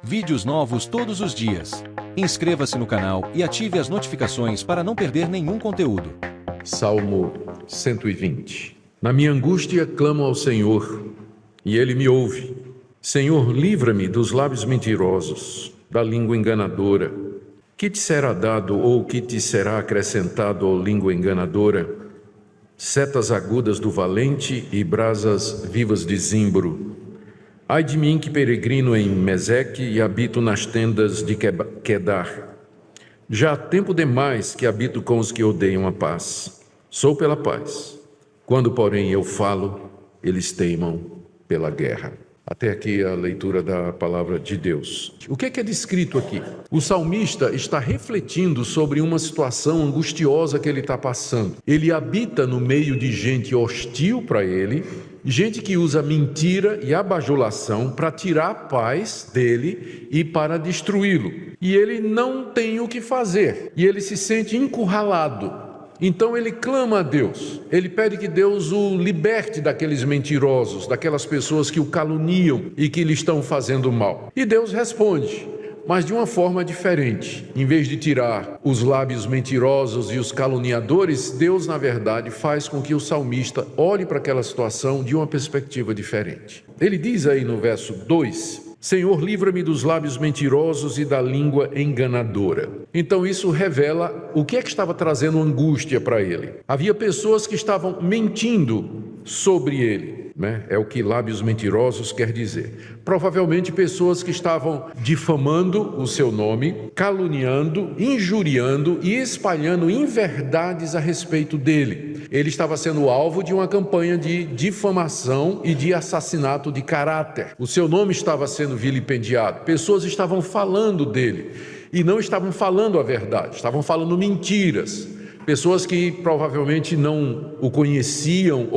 Vídeos novos todos os dias. Inscreva-se no canal e ative as notificações para não perder nenhum conteúdo. Salmo 120. Na minha angústia clamo ao Senhor, e Ele me ouve. Senhor, livra-me dos lábios mentirosos, da língua enganadora. Que te será dado ou que te será acrescentado, ó língua enganadora? Setas agudas do valente e brasas vivas de zimbro. Ai de mim que peregrino em Meseque e habito nas tendas de Quedar. Já há tempo demais que habito com os que odeiam a paz. Sou pela paz. Quando, porém, eu falo, eles teimam pela guerra. Até aqui a leitura da palavra de Deus. O que é descrito aqui? O salmista está refletindo sobre uma situação angustiosa que ele está passando. Ele habita no meio de gente hostil para ele, gente que usa mentira e abajulação para tirar a paz dele e para destruí-lo. E ele não tem o que fazer, e ele se sente encurralado. Então ele clama a Deus, ele pede que Deus o liberte daqueles mentirosos, daquelas pessoas que o caluniam e que lhe estão fazendo mal. E Deus responde, mas de uma forma diferente. Em vez de tirar os lábios mentirosos e os caluniadores, Deus, na verdade, faz com que o salmista olhe para aquela situação de uma perspectiva diferente. Ele diz aí no verso 2... Senhor, livra-me dos lábios mentirosos e da língua enganadora. Então isso revela o que estava trazendo angústia para ele. Havia pessoas que estavam mentindo sobre ele, né? É o que lábios mentirosos quer dizer. Provavelmente pessoas que estavam difamando o seu nome, caluniando, injuriando e espalhando inverdades a respeito dele. Ele estava sendo alvo de uma campanha de difamação e de assassinato de caráter. O seu nome estava sendo vilipendiado. Pessoas estavam falando dele e não estavam falando a verdade, estavam falando mentiras. Pessoas que provavelmente não o conheciam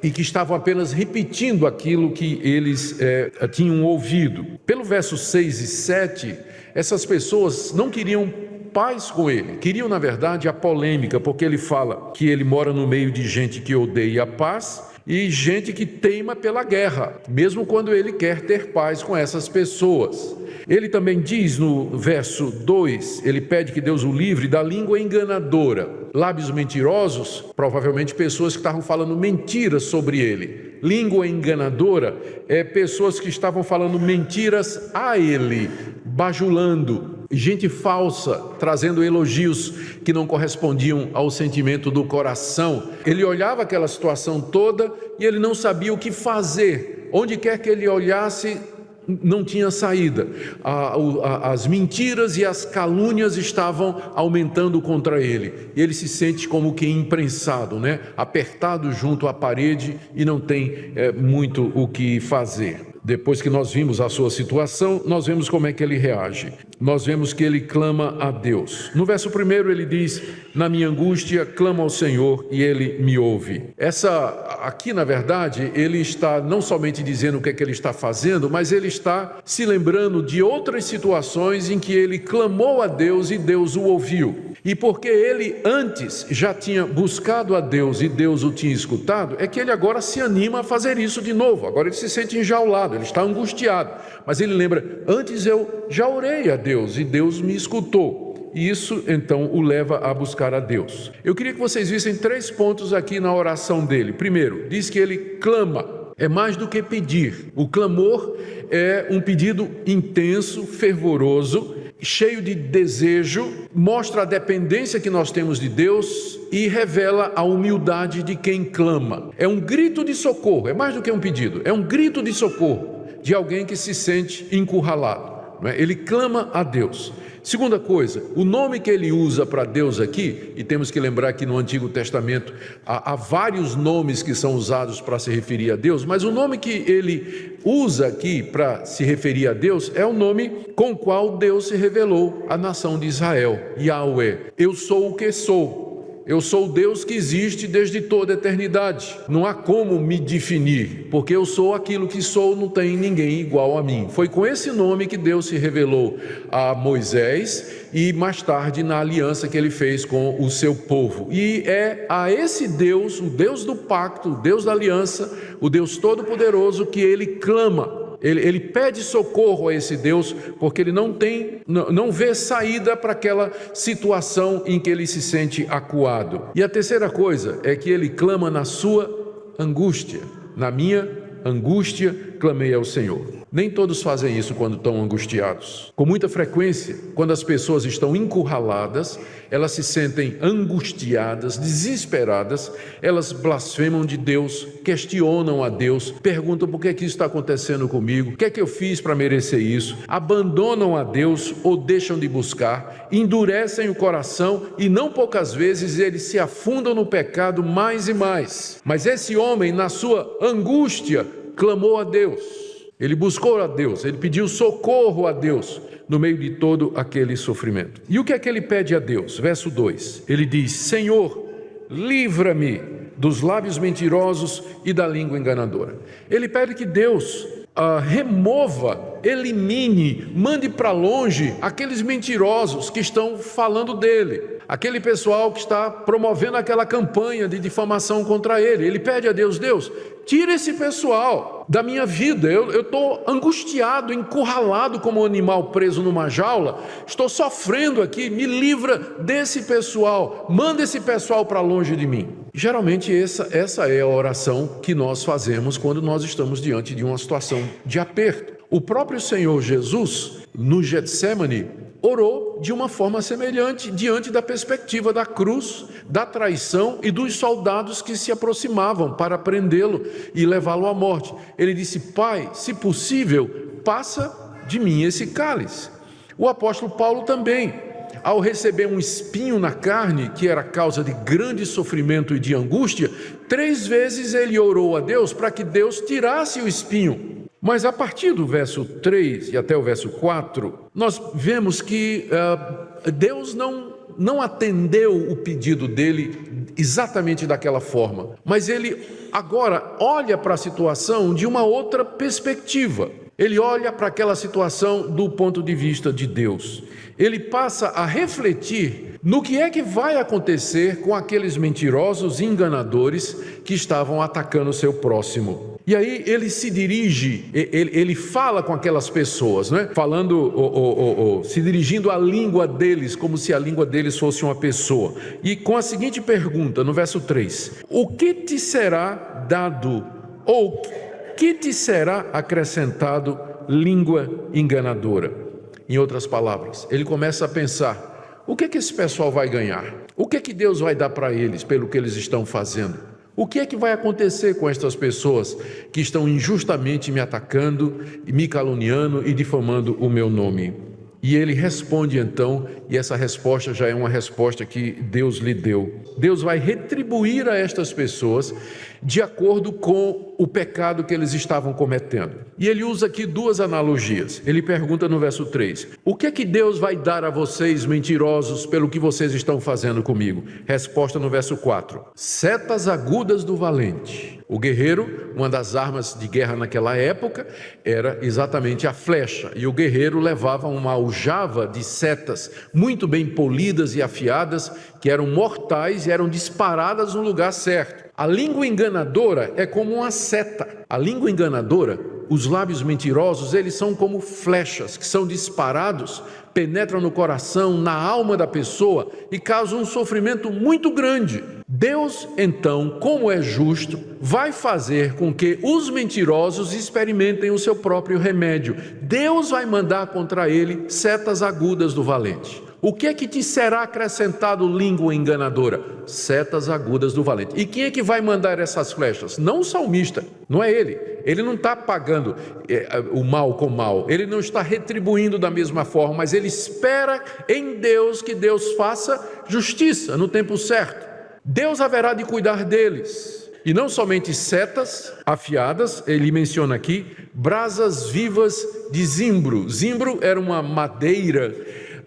e que estavam apenas repetindo aquilo que eles tinham ouvido. Pelo verso 6 e 7, essas pessoas não queriam paz com ele, queriam na verdade a polêmica, porque ele fala que ele mora no meio de gente que odeia a paz e gente que teima pela guerra, mesmo quando ele quer ter paz com essas pessoas. Ele também diz no verso 2, ele pede que Deus o livre da língua enganadora. Lábios mentirosos, provavelmente pessoas que estavam falando mentiras sobre ele. Língua enganadora é pessoas que estavam falando mentiras a ele, bajulando. Gente falsa, trazendo elogios que não correspondiam ao sentimento do coração. Ele olhava aquela situação toda e ele não sabia o que fazer. Onde quer que ele olhasse, não tinha saída. As mentiras e as calúnias estavam aumentando contra ele. E ele se sente como que imprensado, né? Apertado junto à parede e não tem muito o que fazer. Depois que nós vimos a sua situação, nós vemos como é que ele reage. Nós vemos que ele clama a Deus. No verso 1 ele diz, na minha angústia clamo ao Senhor e ele me ouve. Aqui na verdade, ele está não somente dizendo o que é que ele está fazendo, mas ele está se lembrando de outras situações em que ele clamou a Deus e Deus o ouviu. E porque ele antes já tinha buscado a Deus e Deus o tinha escutado, é que ele agora se anima a fazer isso de novo. Agora ele se sente enjaulado, ele está angustiado. Mas ele lembra, antes eu já orei a Deus e Deus me escutou. E isso então o leva a buscar a Deus. Eu queria que vocês vissem 3 pontos aqui na oração dele. Primeiro, diz que ele clama. É mais do que pedir. O clamor é um pedido intenso, fervoroso, cheio de desejo, mostra a dependência que nós temos de Deus e revela a humildade de quem clama. É um grito de socorro, é mais do que um pedido, é um grito de socorro de alguém que se sente encurralado, não é? Ele clama a Deus. Segunda coisa, o nome que ele usa para Deus aqui, e temos que lembrar que no Antigo Testamento há vários nomes que são usados para se referir a Deus, mas o nome que ele usa aqui para se referir a Deus é o nome com o qual Deus se revelou à nação de Israel, Yahweh. Eu sou o que sou. Eu sou o Deus que existe desde toda a eternidade. Não há como me definir, porque eu sou aquilo que sou, não tem ninguém igual a mim. Foi com esse nome que Deus se revelou a Moisés e mais tarde na aliança que ele fez com o seu povo. E é a esse Deus, o Deus do pacto, o Deus da aliança, o Deus todo-poderoso, que ele clama. Ele pede socorro a esse Deus, porque ele não vê saída para aquela situação em que ele se sente acuado. E a terceira coisa é que ele clama na sua angústia. Na minha angústia, clamei ao Senhor. Nem todos fazem isso quando estão angustiados. Com muita frequência, quando as pessoas estão encurraladas, elas se sentem angustiadas, desesperadas, elas blasfemam de Deus, questionam a Deus, perguntam por que isso está acontecendo comigo, o que é que eu fiz para merecer isso, abandonam a Deus ou deixam de buscar, endurecem o coração e não poucas vezes eles se afundam no pecado mais e mais. Mas esse homem, na sua angústia, clamou a Deus. Ele buscou a Deus, ele pediu socorro a Deus no meio de todo aquele sofrimento. E o que é que ele pede a Deus? Verso 2, ele diz: Senhor, livra-me dos lábios mentirosos e da língua enganadora. Ele pede que Deus remova, elimine, mande para longe aqueles mentirosos que estão falando dele, aquele pessoal que está promovendo aquela campanha de difamação contra ele. Ele pede a Deus: Deus, tira esse pessoal da minha vida, eu estou angustiado, encurralado como um animal preso numa jaula, estou sofrendo aqui, me livra desse pessoal, manda esse pessoal para longe de mim. Geralmente essa é a oração que nós fazemos quando nós estamos diante de uma situação de aperto. O próprio Senhor Jesus, no Getsemane, orou de uma forma semelhante diante da perspectiva da cruz, da traição e dos soldados que se aproximavam para prendê-lo e levá-lo à morte. Ele disse: Pai, se possível, passa de mim esse cálice. O apóstolo Paulo também, ao receber um espinho na carne, que era causa de grande sofrimento e de angústia, 3 vezes ele orou a Deus para que Deus tirasse o espinho. Mas a partir do verso 3 e até o verso 4, nós vemos que Deus não atendeu o pedido dele exatamente daquela forma, mas ele agora olha para a situação de uma outra perspectiva. Ele olha para aquela situação do ponto de vista de Deus. Ele passa a refletir no que é que vai acontecer com aqueles mentirosos e enganadores que estavam atacando o seu próximo. E aí ele se dirige, ele fala com aquelas pessoas, né? Se dirigindo à língua deles, como se a língua deles fosse uma pessoa. E com a seguinte pergunta, no verso 3: O que te será dado, ou que te será acrescentado, língua enganadora? Em outras palavras, ele começa a pensar: o que é que esse pessoal vai ganhar? O que é que Deus vai dar para eles pelo que eles estão fazendo? O que é que vai acontecer com estas pessoas que estão injustamente me atacando, me caluniando e difamando o meu nome? E ele responde então, e essa resposta já é uma resposta que Deus lhe deu. Deus vai retribuir a estas pessoas de acordo com o pecado que eles estavam cometendo. E ele usa aqui 2 analogias. Ele pergunta no verso 3: o que é que Deus vai dar a vocês, mentirosos, pelo que vocês estão fazendo comigo? Resposta no verso 4: setas agudas do valente. O guerreiro, uma das armas de guerra naquela época, era exatamente a flecha. E o guerreiro levava uma aljava de setas muito bem polidas e afiadas, que eram mortais e eram disparadas no lugar certo. A língua enganadora é como uma seta. A língua enganadora, os lábios mentirosos, eles são como flechas que são disparados, penetram no coração, na alma da pessoa e causam um sofrimento muito grande. Deus, então, como é justo, vai fazer com que os mentirosos experimentem o seu próprio remédio. Deus vai mandar contra ele setas agudas do valente. O que é que te será acrescentado, língua enganadora? Setas agudas do valente. E quem é que vai mandar essas flechas? Não o salmista, não é ele. Ele não está pagando o mal com mal, ele não está retribuindo da mesma forma, mas ele espera em Deus que Deus faça justiça no tempo certo. Deus haverá de cuidar deles. E não somente setas afiadas, ele menciona aqui brasas vivas de zimbro. Zimbro era uma madeira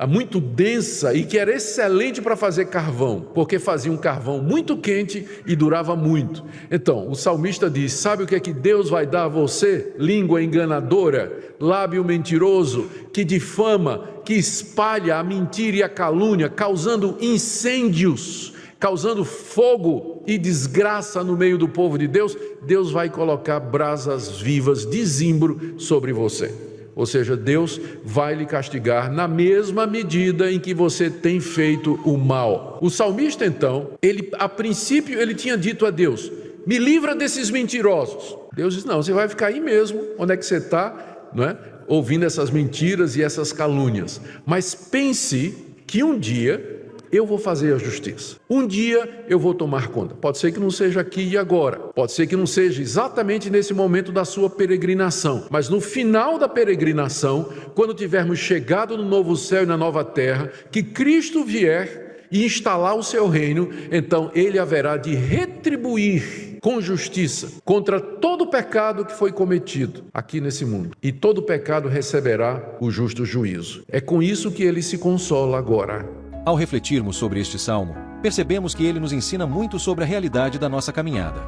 muito densa e que era excelente para fazer carvão, porque fazia um carvão muito quente e durava muito. Então, o salmista diz: sabe o que é que Deus vai dar a você? Língua enganadora, lábio mentiroso, que difama, que espalha a mentira e a calúnia, causando incêndios causando fogo e desgraça no meio do povo de Deus, Deus vai colocar brasas vivas de zimbro sobre você. Ou seja, Deus vai lhe castigar na mesma medida em que você tem feito o mal. O salmista, então, a princípio, ele tinha dito a Deus: me livra desses mentirosos. Deus disse: não, você vai ficar aí mesmo, onde é que você está, não é? Ouvindo essas mentiras e essas calúnias. Mas pense que um dia eu vou fazer a justiça. Um dia eu vou tomar conta. Pode ser que não seja aqui e agora. Pode ser que não seja exatamente nesse momento da sua peregrinação. Mas no final da peregrinação, quando tivermos chegado no novo céu e na nova terra, que Cristo vier e instalar o seu reino, então ele haverá de retribuir com justiça contra todo o pecado que foi cometido aqui nesse mundo. E todo pecado receberá o justo juízo. É com isso que ele se consola agora. Ao refletirmos sobre este salmo, percebemos que ele nos ensina muito sobre a realidade da nossa caminhada.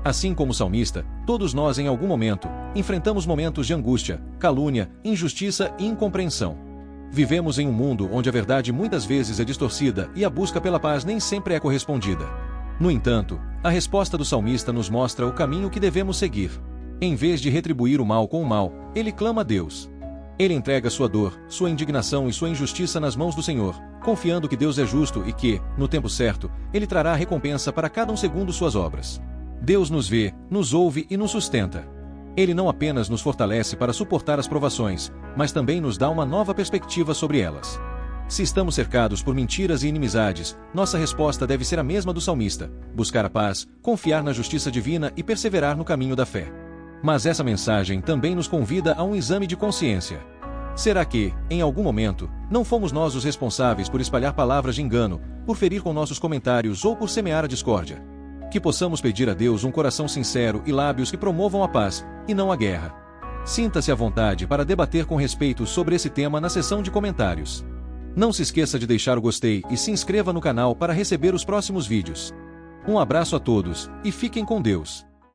Assim como o salmista, todos nós em algum momento enfrentamos momentos de angústia, calúnia, injustiça e incompreensão. Vivemos em um mundo onde a verdade muitas vezes é distorcida e a busca pela paz nem sempre é correspondida. No entanto, a resposta do salmista nos mostra o caminho que devemos seguir. Em vez de retribuir o mal com o mal, ele clama a Deus. Ele entrega sua dor, sua indignação e sua injustiça nas mãos do Senhor, confiando que Deus é justo e que, no tempo certo, Ele trará a recompensa para cada um segundo suas obras. Deus nos vê, nos ouve e nos sustenta. Ele não apenas nos fortalece para suportar as provações, mas também nos dá uma nova perspectiva sobre elas. Se estamos cercados por mentiras e inimizades, nossa resposta deve ser a mesma do salmista: buscar a paz, confiar na justiça divina e perseverar no caminho da fé. Mas essa mensagem também nos convida a um exame de consciência. Será que, em algum momento, não fomos nós os responsáveis por espalhar palavras de engano, por ferir com nossos comentários ou por semear a discórdia? Que possamos pedir a Deus um coração sincero e lábios que promovam a paz, e não a guerra. Sinta-se à vontade para debater com respeito sobre esse tema na seção de comentários. Não se esqueça de deixar o gostei e se inscreva no canal para receber os próximos vídeos. Um abraço a todos, e fiquem com Deus.